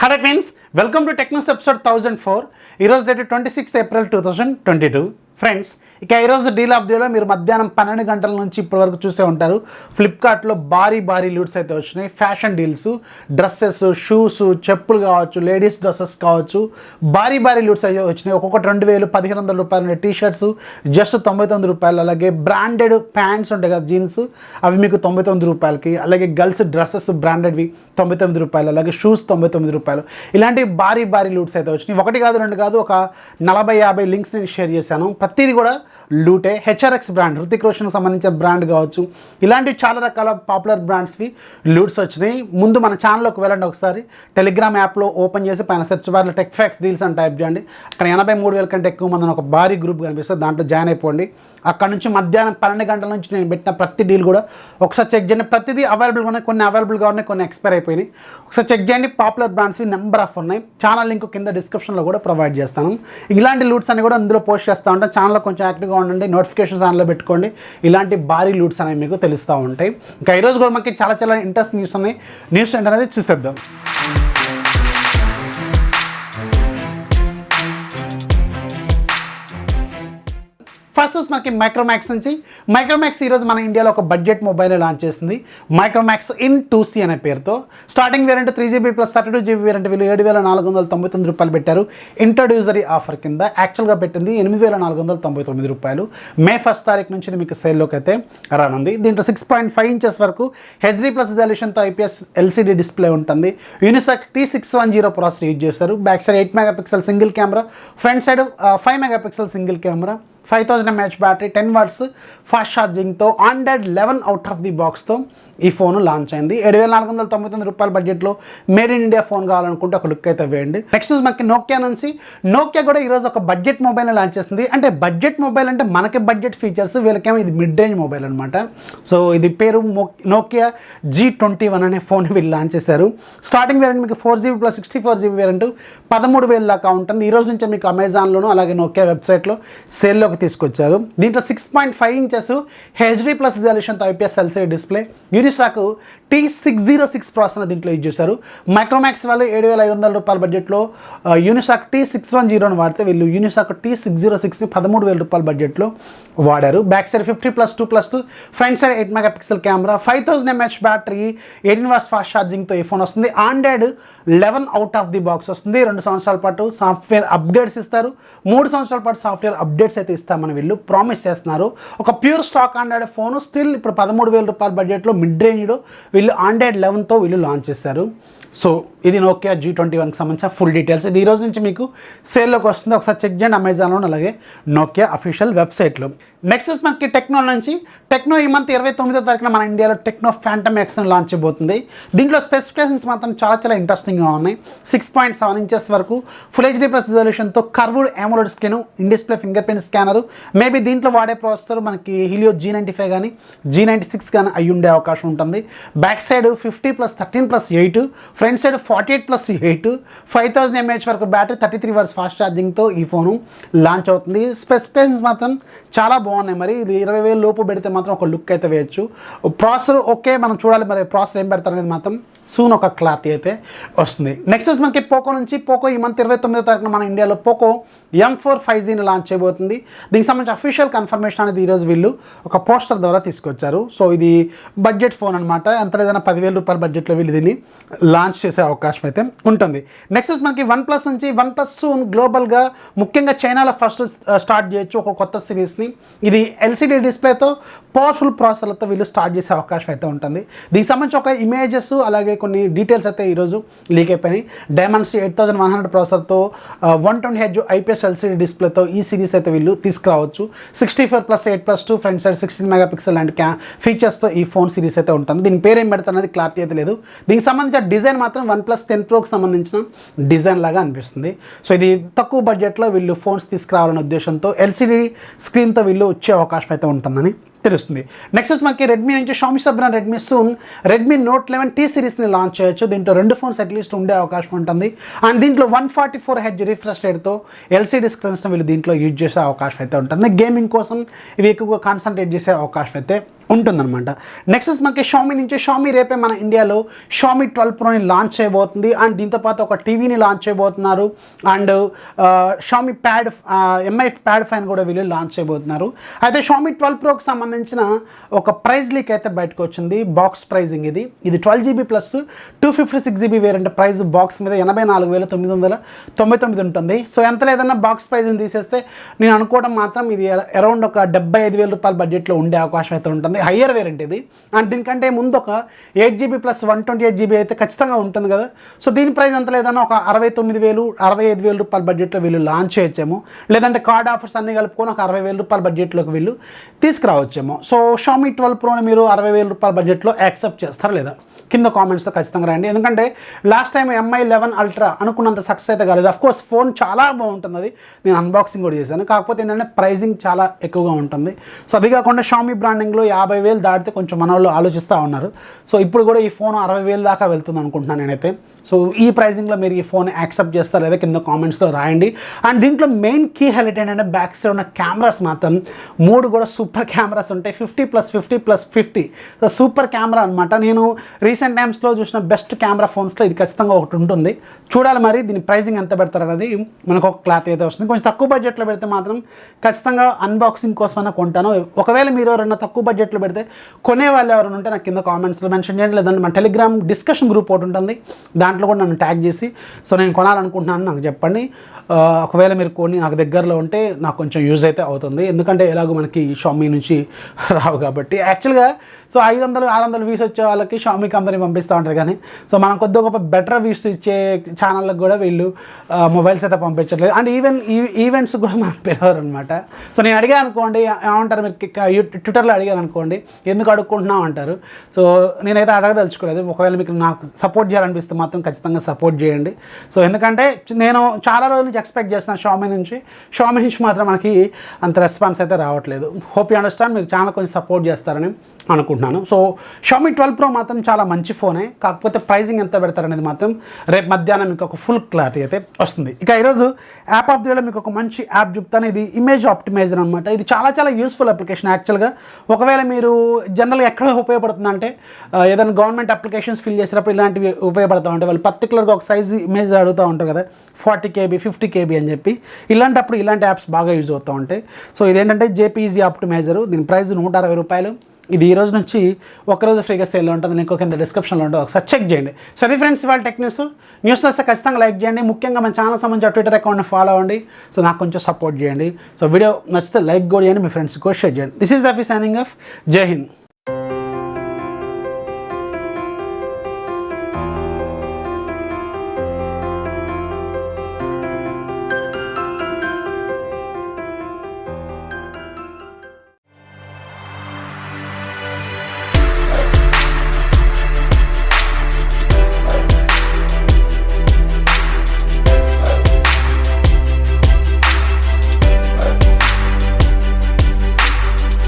Hello friends, welcome to TechNews episode 1004. ఈరోజు date 26th April 2022. Friends, ఇక ఈరోజు deal of డేలో మీరు మధ్యాహ్నం 12 గంటల నుంచి ఇప్పటి వరకు చూసే ఉంటారు. ఫ్లిప్కార్ట్లో భారీ లూట్స్ అయితే వచ్చినాయి. ఫ్యాషన్ డీల్స్, డ్రెస్సెస్, షూస్, చెప్పులు కావచ్చు, లేడీస్ డ్రెస్సెస్ కావచ్చు, భారీ లూట్స్ అయితే వచ్చినాయి. ఒక్కొక్కటి 2000, 1500 రూపాయలు టీ షర్ట్స్ జస్ట్ 99 రూపాయలు. అలాగే బ్రాండెడ్ ప్యాంట్స్ ఉంటాయి కదా, జీన్స్, అవి మీకు 99 రూపాయలకి. అలాగే గర్ల్స్ డ్రెస్సెస్ బ్రాండెడ్వి 99 రూపాయలు. అలాగే షూస్ 99 రూపాయలు. ఇలాంటి భారీ లూట్స్ అయితే వచ్చినాయి. ఒకటి కాదు, రెండు కాదు, ఒక 40-50 లింక్స్ నేను షేర్ చేశాను. ప్రతిదీ కూడా లూటే. హెచ్ఆర్ఎక్స్ బ్రాండ్, హృతిక్ రోషన్కి సంబంధించిన బ్రాండ్ కావచ్చు, ఇలాంటివి చాలా రకాల పాపులర్ బ్రాండ్స్వి లూట్స్ వచ్చినాయి. ముందు మన ఛానల్లోకి వెళ్ళండి, ఒకసారి టెలిగ్రామ్ యాప్లో ఓపెన్ చేసి పైన సెర్చ్ బార్లో టెక్ఫాక్స్ డీల్స్ అని టైప్ చేయండి. అక్కడ 83,000 కంటే ఎక్కువ మంది ఒక భారీ గ్రూప్ కనిపిస్తుంది, దాంట్లో జాయిన్ అయిపోండి. అక్కడ నుంచి మధ్యాహ్నం 12 గంటల నుంచి నేను పెట్టిన ప్రతి డీల్ కూడా ఒకసారి చెక్ చేయండి. ప్రతిదీ అవైలబుల్గా ఉన్నాయి, కొన్ని అవైలబుల్గా ఉన్నాయి, కొన్ని ఎక్స్పైర్ అయిపోయినాయి. ఒకసారి చెక్ చేయండి. పాపులర్ బ్రాండ్స్వి నెంబర్ ఆఫ్ ఉన్నాయి. ఛానల్ లింక్ కింద డిస్క్రిప్షన్లో కూడా ప్రొవైడ్ చేస్తాను. ఇలాంటి లూట్స్ అని కూడా అందులో పోస్ట్ చేస్తూ ఉంటాను. ఛానల్లో కొంచెం యాక్టివ్గా ఉండండి, నోటిఫికేషన్స్ ఆన్లో పెట్టుకోండి. ఇలాంటి భారీ లూట్స్ అనేవి మీకు తెలుస్తూ ఉంటాయి. ఇంకా ఈరోజు కూడా మనకి చాలా ఇంట్రెస్ట్ న్యూస్ ఉన్నాయి. న్యూస్ ఏంటనేది చూసేద్దాం. ఫస్ట్ మనకి మైక్రోమాక్స్ నుంచి. మైక్రోమాక్స్ ఈరోజు మన ఇండియాలో ఒక బడ్జెట్ మొబైల్ లాంచ్ చేసింది. మైక్రోమాక్స్ ఇన్ 2C అనే పేరుతో. Starting variant 3GB plus 32GB variant వీళ్ళు 7,499 రూపాయలు పెట్టారు. ఇంట్రొడ్యూసరీ ఆఫర్ కింద. యాక్చువల్గా పెట్టింది 8,499 రూపాయలు. May 1st తారీఖు నుంచి మీకు సేల్లోకి అయితే రానుంది. దీంట్లో 6.5 inches వరకు HD+ రిజల్యూషన్తో IPS LCD డిస్ప్లే ఉంటుంది. యూనిసాక్ T610 ప్రాసెసర్ యూజ్ చేస్తారు. Back side 8 megapixel single camera, front side 5 megapixel single camera, 5000 mAh battery, 10 watts fast ఛార్జింగ్తో, Android 11 అవుట్ ఆఫ్ ది బాక్స్తో ఈ ఫోన్ లాంచ్ అయింది. 7,499 రూపాయల బడ్జెట్లో మేడ్ ఇన్ ఇండియా ఫోన్ కావాలనుకుంటే ఒక లుక్ అయితే వేయండి. నెక్స్ట్ మనకి నోకియా నుంచి. నోకియా కూడా ఈరోజు ఒక బడ్జెట్ మొబైల్ని లాంచ్ చేసింది. అంటే బడ్జెట్ మొబైల్ అంటే మనకి బడ్జెట్ ఫీచర్స్, వీళ్ళకేమో ఇది మిడ్ రేంజ్ మొబైల్ అనమాట. సో ఇది పేరు నోకియా G21 అనే ఫోన్ వీళ్ళు లాంచ్ చేశారు. స్టార్టింగ్ వేరియంట్ మీకు 4GB ప్లస్ 64GB వేరియంట్ 13,000 దాకా ఉంటుంది. ఈ రోజు నుంచి మీకు అమెజాన్లోను అలాగే నోకియా వెబ్సైట్లో సేల్లోకి తీసుకొచ్చారు. దీంట్లో 6.5 inches HD+ రిజల్యూషన్తో IPS LCD display, Unisoc T606 processor దీంట్లో యూజ్ చేశారు. మైక్రోమాక్స్ వాళ్ళు 7,500 రూపాయల బడ్జెట్లో యూనిసాక్ T610 వాడితే వీళ్ళు యూనిసాక్ T606ని 13,000 రూపాయల బడ్జెట్లో వాడారు. Back side 50+2+2, front side 8 megapixel camera, 5000 mAh battery, 18 watts fast ఛార్జింగ్తో ఈ ఫోన్ వస్తుంది. Android 11 out of the box వస్తుంది. 2 సంవత్సరాల పాటు సాఫ్ట్వేర్ అప్డేట్స్ ఇస్తారు. 3 సంవత్సరాల పాటు సాఫ్ట్వేర్ అప్డేట్స్ అయితే ఇస్తామని వీళ్ళు ప్రామిస్ చేస్తున్నారు. ఒక pure stock Android phone still ఇప్పుడు 13,000 రూపాయల బడ్జెట్లో మిడ్ రేంజ్లో వీళ్ళు Android 11తో వీళ్ళు లాంచ్ చేశారు. సో ఇది నోకియా G21కి సంబంధించిన ఫుల్ డీటెయిల్స్. ఇది ఈరోజు నుంచి మీకు సేల్లోకి వస్తుంది. ఒకసారి చెక్ చేయండి అమెజాన్లో అలాగే నోకియా అఫీషియల్ వెబ్సైట్లో. నెక్స్ట్ మనకి టెక్నో నుంచి. టెక్నో ఈ మంత్ 29వ తారీఖున మన ఇండియాలో టెక్నో ఫ్యాంటమ్ ఎక్స్ని లాంచ్ చేయబోతుంది. దీంట్లో స్పెసిఫికేషన్స్ మాత్రం చాలా ఇంట్రెస్టింగ్గా ఉన్నాయి. 6.7 inches వరకు ఫుల్ HD+ రిజల్యూషన్తో curved AMOLED screen, in display fingerprint scanner. Maybe దీంట్లో వాడే ప్రాసెసర్ మనకి హీలియో G95 కానీ G96 కానీ అయి ఉండే అవకాశం ఉంటుంది. Back side 50+13+8, front side 48+8, 5000 mAh వరకు బ్యాటరీ, 33 watts ఫాస్ట్ ఛార్జింగ్తో ఈ ఫోను లాంచ్ అవుతుంది. స్పెసిఫికేషన్స్ మాత్రం చాలా బాగున్నాయి. మరి ఇది 20,000 లోపు పెడితే మాత్రం ఒక లుక్ అయితే వేయచ్చు. ప్రాసెసర్ ఓకే, మనం చూడాలి మరి ప్రాసెసర్ ఏం పెడతారు అనేది మాత్రం సూన్ ఒక క్లారిటీ అయితే వస్తుంది. నెక్స్ట్ మనకి పోకో నుంచి. పోకో ఈ మంత్ 29వ తారీఖున మన ఇండియాలో పోకో M4 5Gని లాంచ్ చేయబోతుంది. దీనికి సంబంధించి అఫీషియల్ కన్ఫర్మేషన్ అనేది ఈరోజు వీళ్ళు ఒక పోస్టర్ ద్వారా తీసుకొచ్చారు. సో ఇది బడ్జెట్ ఫోన్ అనమాట. ఎంత లేదన్నా 10,000 రూపాయల బడ్జెట్లో వీళ్ళు దీన్ని లాంచ్ చేసే అవకాశం అయితే ఉంటుంది. నెక్స్ట్ మనకి OnePlus నుంచి. OnePlus సూన్ గ్లోబల్గా ముఖ్యంగా చైనాలో ఫస్ట్ స్టార్ట్ చేయొచ్చు ఒక కొత్త సిరీస్ని. ఇది LCD డిస్ప్లేతో పవర్ఫుల్ ప్రాసెసర్లతో వీళ్ళు స్టార్ట్ చేసే అవకాశం అయితే ఉంటుంది. దీనికి సంబంధించి ఒక ఇమేజెస్ అలాగే కొన్ని డీటెయిల్స్ అయితే ఈరోజు లీక్ అయిపోయినాయి. డైమెన్సిటీ 8100 ప్రాసెసర్తో 120Hz IPS LCD డిస్ప్లేతో ఈ సిరీస్ అయితే వీళ్ళు తీసుకురావచ్చు. 64+8+2 ఫ్రంట్ సైడ్ 16 మెగాపిక్సెల్ అండ్ ఫీచర్స్తో ఈ ఫోన్ సిరీస్ అయితే ఉంటుంది. దీని పేరు ఏం పెడతారు అనేది క్లారిటీ అయితే లేదు. దీనికి సంబంధించిన డిజైన్ మాత్రం OnePlus 10 Proకి సంబంధించిన డిజైన్ లాగా అనిపిస్తుంది. సో ఇది తక్కువ బడ్జెట్లో వీళ్ళు ఫోన్స్ తీసుకురావాలనే ఉద్దేశంతో LCD స్క్రీన్తో వీళ్ళు వచ్చే అవకాశం అయితే ఉంటుందని తెలుస్తుంది. నెక్స్ట్ మనకి రెడ్మీ నుంచి. Xiaomi సబ్న Redmi soon Redmi Note 11T సిరీస్ని లాంచ్ చేయొచ్చు. దీంట్లో 2 ఫోన్స్ అట్లీస్ట్ ఉండే అవకాశం ఉంటుంది. అండ్ దీంట్లో 144Hz రిఫ్రెష్ రేట్తో LCD స్క్రీన్స్ని వీళ్ళు దీంట్లో యూజ్ చేసే అవకాశం అయితే ఉంటుంది. గేమింగ్ కోసం ఇవి ఎక్కువగా కాన్సన్ట్రేట్ చేసే అవకాశం అయితే ఉంటుందన్నమాట. నెక్స్ట్ మనకి షామీ నుంచి రేపే మన ఇండియాలో Xiaomi 12 Proని లాంచ్ చేయబోతుంది. అండ్ దీంతోపాటు ఒక టీవీని లాంచ్ చేయబోతున్నారు. And Xiaomi pad MI pad fine కూడా వీళ్ళు లాంచ్ చేయబోతున్నారు. అయితే Xiaomi 12 Proకి సంబంధించిన ఒక ప్రైస్ లీక్ అయితే బయటకు వచ్చింది. బాక్స్ ప్రైజింగ్ ఇది 12GB plus 256GB variant price box మీద 84,999 ఉంటుంది. సో ఎంత లేదన్నా బాక్స్ ప్రైజ్ని తీసేస్తే నేను అనుకోవడం మాత్రం ఇది అరౌండ్ ఒక 75,000 రూపాయల బడ్జెట్లో ఉండే అవకాశం అయితే ఉంటుంది. హయ్యర్ వేరియంట్ ఇది. అండ్ దీనికంటే ముందు ఒక 8GB ప్లస్ 128GB అయితే ఖచ్చితంగా ఉంటుంది కదా. సో దీని ప్రైస్ ఎంత లేదన్నా ఒక 69,000 65,000 రూపాయల బడ్జెట్లో వీళ్ళు లాంచ్ చేయొచ్చేమో, లేదంటే కార్డ్ ఆఫర్స్ అన్నీ కలుపుకొని ఒక 60,000 రూపాయల బడ్జెట్లోకి వీళ్ళు తీసుకురావచ్చేమో. సో Xiaomi 12 Proని మీరు 60,000 రూపాయల బడ్జెట్లో యాక్సెప్ట్ చేస్తారా లేదా కింద కామెంట్స్లో ఖచ్చితంగా రాయండి. ఎందుకంటే లాస్ట్ టైం MI 11 Ultra అనుకున్నంత సక్సెస్ అయితే కాలేదు. అఫ్కోర్స్ ఫోన్ చాలా బాగుంటుంది, అది నేను అన్బాక్సింగ్ కూడా చేశాను. కాకపోతే ఏంటంటే ప్రైజింగ్ చాలా ఎక్కువగా ఉంటుంది. సో అది కాకుండా Xiaomi బ్రాండింగ్లో 50,000 దాటితే కొంచెం మన వాళ్ళు ఆలోచిస్తూ ఉన్నారు. సో ఇప్పుడు కూడా ఈ ఫోన్ 60,000 దాకా వెళ్తుంది అనుకుంటున్నాను నేనైతే. సో ఈ ప్రైజింగ్లో మీరు ఈ ఫోన్ యాక్సెప్ట్ చేస్తారా లేదా కింద కామెంట్స్లో రాయండి. అండ్ దీంట్లో మెయిన్ కీ హైలైట్ ఏంటంటే బ్యాక్ సైడ్ ఉన్న కెమెరాస్ మాత్రం 3 కూడా సూపర్ కెమెరాస్ ఉంటాయి. 50+50+50 సో సూపర్ కెమెరా అనమాట. నేను రీసెంట్ టైమ్స్లో చూసిన బెస్ట్ కెమెరా ఫోన్స్లో ఇది ఖచ్చితంగా ఒకటి ఉంటుంది. చూడాలి మరి దీని ప్రైజింగ్ ఎంత పెడతారు అనేది మనకు ఒక క్లారిటీ అయితే వస్తుంది. కొంచెం తక్కువ బడ్జెట్లో పెడితే మాత్రం ఖచ్చితంగా అన్బాక్సింగ్ కోసమైనా కొంటాను. ఒకవేళ మీరు ఎవరైనా తక్కువ బడ్జెట్లో పెడితే కొనే వాళ్ళు ఎవరైనా ఉంటే నాకు కింద కామెంట్స్లో మెన్షన్ చేయండి. లేదంటే మన టెలిగ్రామ్ డిస్కషన్ గ్రూప్ ఒకటి ఉంటుంది, దాంట్లో కూడా నన్ను ట్యాగ్ చేసి సో నేను కొనాలనుకుంటున్నాను నాకు చెప్పండి. ఒకవేళ మీరు కొని నాకు దగ్గరలో ఉంటే నాకు కొంచెం యూజ్ అయితే అవుతుంది. ఎందుకంటే ఎలాగో మనకి Xiaomi నుంచి రావు కాబట్టి. యాక్చువల్గా సో 500-600 వ్యూస్ వచ్చే వాళ్ళకి Xiaomi కంపెనీ పంపిస్తూ ఉంటుంది. కానీ సో మనం కొద్దిగా గొప్ప బెటర్ వ్యూస్ ఇచ్చే ఛానళ్ళకి కూడా వీళ్ళు మొబైల్స్ అయితే పంపించట్లేదు. అండ్ ఈవెంట్స్ కూడా మనం పిలవరు అనమాట. సో నేను అడిగాను అనుకోండి, ఏమంటారు మీరు ట్విట్టర్లో అడిగాను అనుకోండి, ఎందుకు అడుక్కుంటున్నాం అంటారు. సో నేనైతే అడగదలుచుకోలేదు. ఒకవేళ మీకు నాకు సపోర్ట్ చేయాలనిపిస్తే మాత్రం ఖచ్చితంగా సపోర్ట్ చేయండి. సో ఎందుకంటే నేను చాలా రోజులు ఎక్స్పెక్ట్ చేసిన Xiaomi నుంచి మాత్రం మనకి అంత రెస్పాన్స్ అయితే రావట్లేదు. Hope you understand. మీరు చాలా కొంచెం సపోర్ట్ చేస్తారని అనుకుంటున్నాను. సో Xiaomi 12 Pro మాత్రం చాలా మంచి ఫోనే. కాకపోతే ప్రైజింగ్ ఎంత పెడతారనేది మాత్రం రేపు మధ్యాహ్నం మీకు ఒక ఫుల్ క్లారిటీ అయితే వస్తుంది. ఇక ఈరోజు యాప్ ఆఫ్ ది డేలో మీకు ఒక మంచి యాప్ చెప్తాను. ఇది ఇమేజ్ ఆప్టిమైజర్ అనమాట. ఇది చాలా యూస్ఫుల్ అప్లికేషన్. యాక్చువల్గా ఒకవేళ మీరు జనరల్గా ఎక్కడ ఉపయోగపడుతుందంటే ఏదైనా గవర్నమెంట్ అప్లికేషన్స్ ఫిల్ చేసేటప్పుడు ఇలాంటివి ఉపయోగపడుతూ ఉంటాయి. వాళ్ళు పర్టికులర్గా ఒక సైజు ఇమేజ్ అడుగుతూ ఉంటారు కదా, 40KB 50KB అని చెప్పి. ఇలాంటప్పుడు ఇలాంటి యాప్స్ బాగా యూజ్ అవుతూ ఉంటాయి. సో ఇదేంటంటే JPEG ఆప్టిమైజర్. దీని ప్రైస్ 160 రూపాయలు. ఇది ఈ రోజు నుంచి ఒకరోజు ఫ్రీగా సేల్లో ఉంటుంది. లింక్ కింద డిస్క్రిప్షన్లో ఉంటుంది, ఒకసారి చెక్ చేయండి. సో అది ఫ్రెండ్స్ ఇవాళ టెక్ న్యూస్ వస్తే ఖచ్చితంగా లైక్ చేయండి. ముఖ్యంగా మన ఛానల్ సంబంధించిన ట్విట్టర్ అకౌంట్ని ఫాలో అవ్వండి. సో నాకు కొంచెం సపోర్ట్ చేయండి. సో వీడియో నచ్చితే లైక్ కూడా చేయండి, మీ ఫ్రెండ్స్కి కూడా షేర్ చేయండి. This is Rafi signing off. జై హింద్.